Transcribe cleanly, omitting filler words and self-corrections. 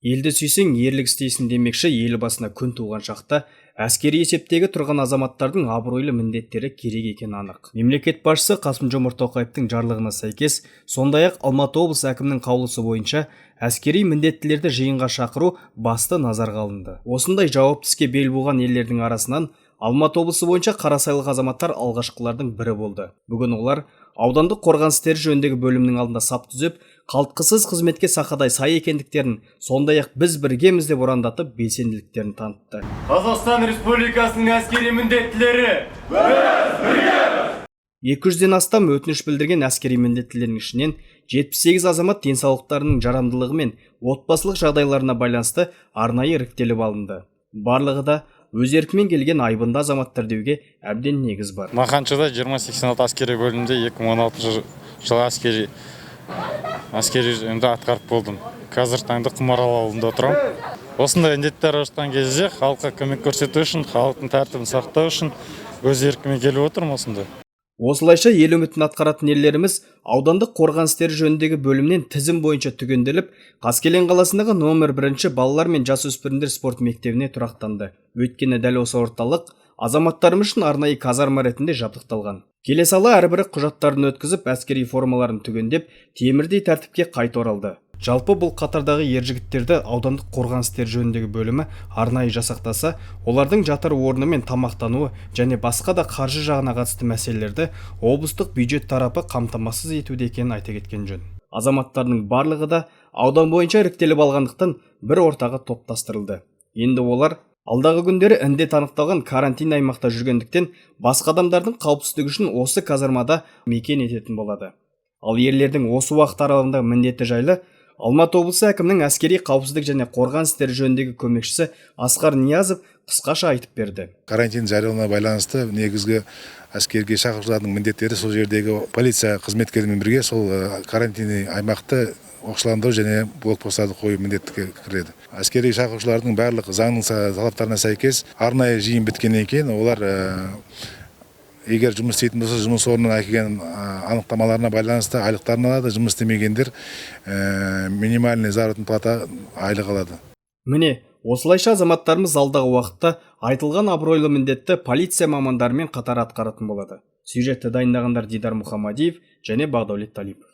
Елді сүйсең, ерлік істейсің демекші елбасына күн туған шақта әскери есептегі тұрған азаматтардың абыройлы міндеттері керек екені анық. Мемлекет басшысы Қасым-Жомарт Тоқаевтың жарлығына сәйкес, сондай-ақ Алматы облысы әкімінің қаулысы бойынша әскери міндеттілерді жиынға шақыру басты назарға алынды. Осындай жауапты іске бел буған елдердің арасынан Алматы облысы бойынша қарасайлық азаматтар алғашқылардың бірі болды. Бүгін олар аудандық қорғаныс істері жөніндегі бөлімнің алдында сап түзеп, қалтқысыз қызметке сақадай сай екендіктерін, сондай-ақ біз біргеміз деп ұрандатып белсенділіктерін танытты. Қазақстан Республикасының әскери міндеттілері біз біргеміз! 200-ден астам өтініш білдірген әскери міндеттілердің ішінен 78 азамат денсаулықтарының жарамдылығы мен отбасылық жағдайларына байланысты арнайы іріктеліп алынды. Барлығы да өз еркімен келген айбынды азаматтар деуге әбден негіз бар. Маханшыда 2086 әскери бөлімде 2016 жылы әскери жөнді атқарып болдым. Қазір таңда Құмаралы ауылында отырамын. Осындай індеттер ашқан кезде халыққа көмек көрсету үшін, халықтың тәртібін сақтау үшін өз еркімен келіп отырмын осында. Осылайша ел үмітін атқаратын ерлеріміз аудандық қорғаныс істері жөніндегі бөлімнен тізім бойынша түгенделіп, Қаскелең қаласындағы номер 1 балалар мен жасөспірімдер спорт мектебіне тұрақтанды. Өйткені дәл осы орталық азаматтарым үшін арнайы казарма ретінде жабдықталған. Келе сала әрбірі құжаттарын өткізіп, әскери формаларын түгендеп, темірдей тәртіпке қайта оралды. Жалпы бұл қатардағы ержігіттерді аудандық қорғаныс істері жөніндегі бөлімі арнайы жасақтаса, олардың жатар орны мен тамақтануы және басқа да қаржы жағына қатысты мәселелерді облыстық бюджет тарапы қамтамасыз етуде екенін айта кеткен жөн. Азаматтардың барлығы да аудан бойынша іріктеліп алғандықтан бір ортаға топтастырылды. Енді олар алдағы күндері індет анықталған карантин аймақта жүргендіктен басқа адамдардың қауіпсіздігі үшін осы казармада мекен ететін болады. Ал ерлердің осы уақыт аралығындағы міндеті жайлы Алматы облысы әкімінің әскери қауіпсіздік және қорғаныс істері жөніндегі көмекшісі Асқар Ниязов қысқаша айтып берді. Карантин жариялауына байланысты негізгі әскерге шақырушылардың міндеттері сол жердегі полиция қызметкерімен бірге сол карантинный аймақты оқшауландыру және блокпосттарды қою міндетті кіреді. Әскери шақырушылардың барлық заңның талаптарына сәйкес арнайы жиын біткеннен кейін олар егер жұмыс істейтін болса, жұмыс орнынан әкелген анықтамаларына байланысты айлықтарын алады, жұмыс істемегендер минимальный заработная плата айлық алады. Міне, осылайша азаматтарымыз алдағы уақытта айтылған абыройлы міндетті полиция мамандарымен қатар атқаратын болады. Сюжетті дайындағандар Дидар Мұхамадиев және Бағдәулет Талипов.